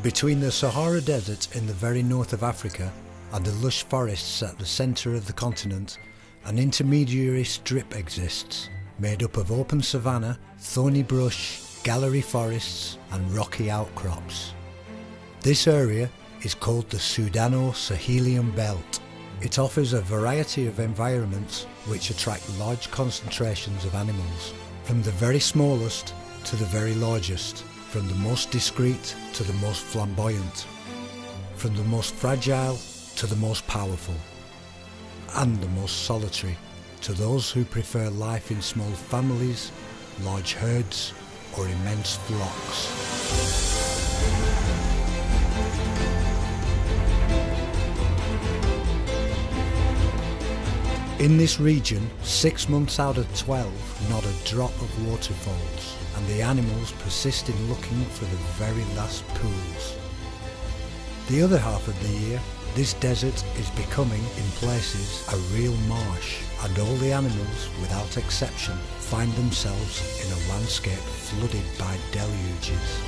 Between the Sahara Desert in the very north of Africa and the lush forests at the centre of the continent, an intermediary strip exists, made up of open savanna, thorny brush, gallery forests and rocky outcrops. This area is called the Sudano-Sahelian Belt. It offers a variety of environments which attract large concentrations of animals, from the very smallest to the very largest, from the most discreet to the most flamboyant, from the most fragile to the most powerful, and the most solitary to those who prefer life in small families, large herds, or immense flocks. In this region, 6 months out of 12, not a drop of water falls, and the animals persist in looking for the very last pools. The other half of the year, this desert is becoming, in places, a real marsh, and all the animals, without exception, find themselves in a landscape flooded by deluges.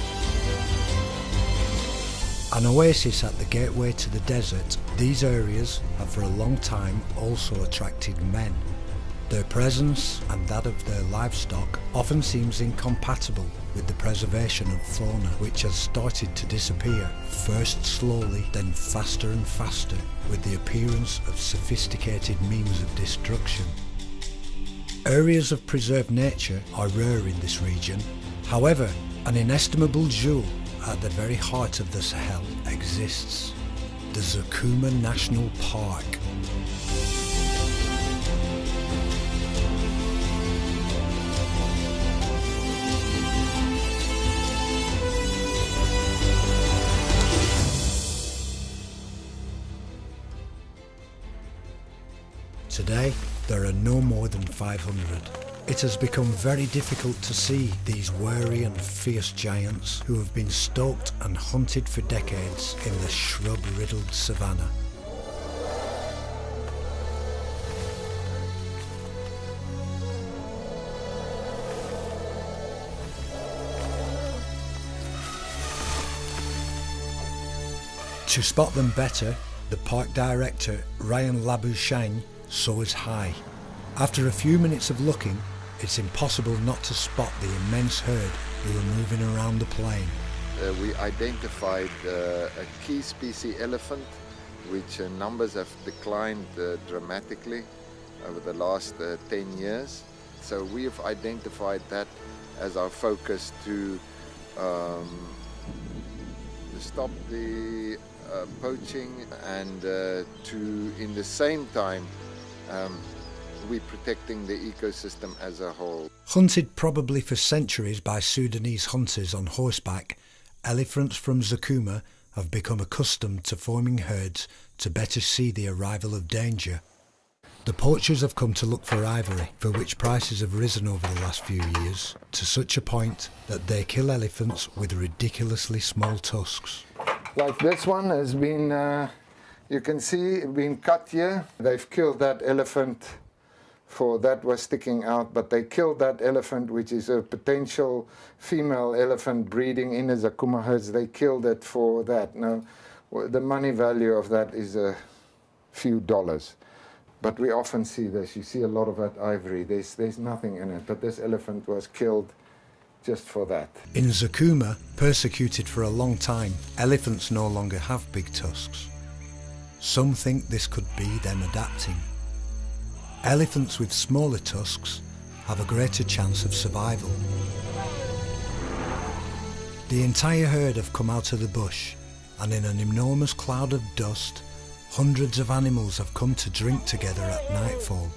An oasis at the gateway to the desert, these areas have for a long time also attracted men. Their presence and that of their livestock often seems incompatible with the preservation of fauna which has started to disappear, first slowly, then faster and faster, with the appearance of sophisticated means of destruction. Areas of preserved nature are rare in this region. However, an inestimable jewel at the very heart of the Sahel exists: the Zakouma National Park. Today, there are no more than 500. It has become very difficult to see these wary and fierce giants who have been stalked and hunted for decades in the shrub-riddled savannah. To spot them better, the park director, Ryan Labuschagne, soars high. After a few minutes of looking, it's impossible not to spot the immense herd who are moving around the plain. We identified a key species elephant, which numbers have declined dramatically over the last 10 years. So we have identified that as our focus to stop the poaching and to, in the same time, we're protecting the ecosystem as a whole. Hunted probably for centuries by Sudanese hunters on horseback, elephants from Zakouma have become accustomed to forming herds to better see the arrival of danger. The poachers have come to look for ivory, for which prices have risen over the last few years, to such a point that they kill elephants with ridiculously small tusks. Like this one has been, you can see, been cut here. They've killed that elephant, for that was sticking out, but they killed that elephant, which is a potential female elephant breeding in the Zakouma herds. They killed it for that. Now, the money value of that is a few dollars. But we often see this. You see a lot of that ivory. There's nothing in it, but this elephant was killed just for that. In Zakouma, persecuted for a long time, elephants no longer have big tusks. Some think this could be them adapting. Elephants with smaller tusks have a greater chance of survival. The entire herd have come out of the bush, and in an enormous cloud of dust, hundreds of animals have come to drink together at nightfall.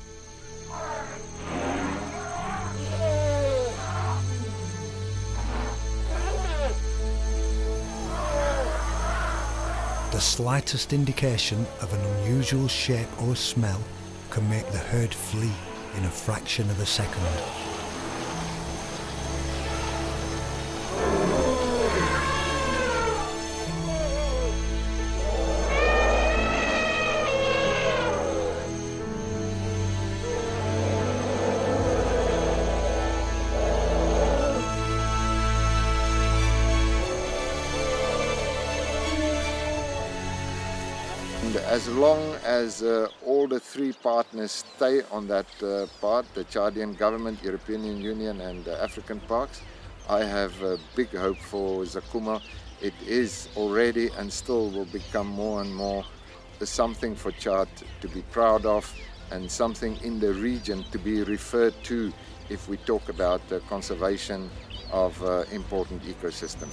The slightest indication of an unusual shape or smell can make the herd flee in a fraction of a second. And as long as all the three partners stay on that part, the Chadian government, European Union and African parks, I have a big hope for Zakouma. It is already and still will become more and more something for Chad to be proud of and something in the region to be referred to if we talk about the conservation of important ecosystems.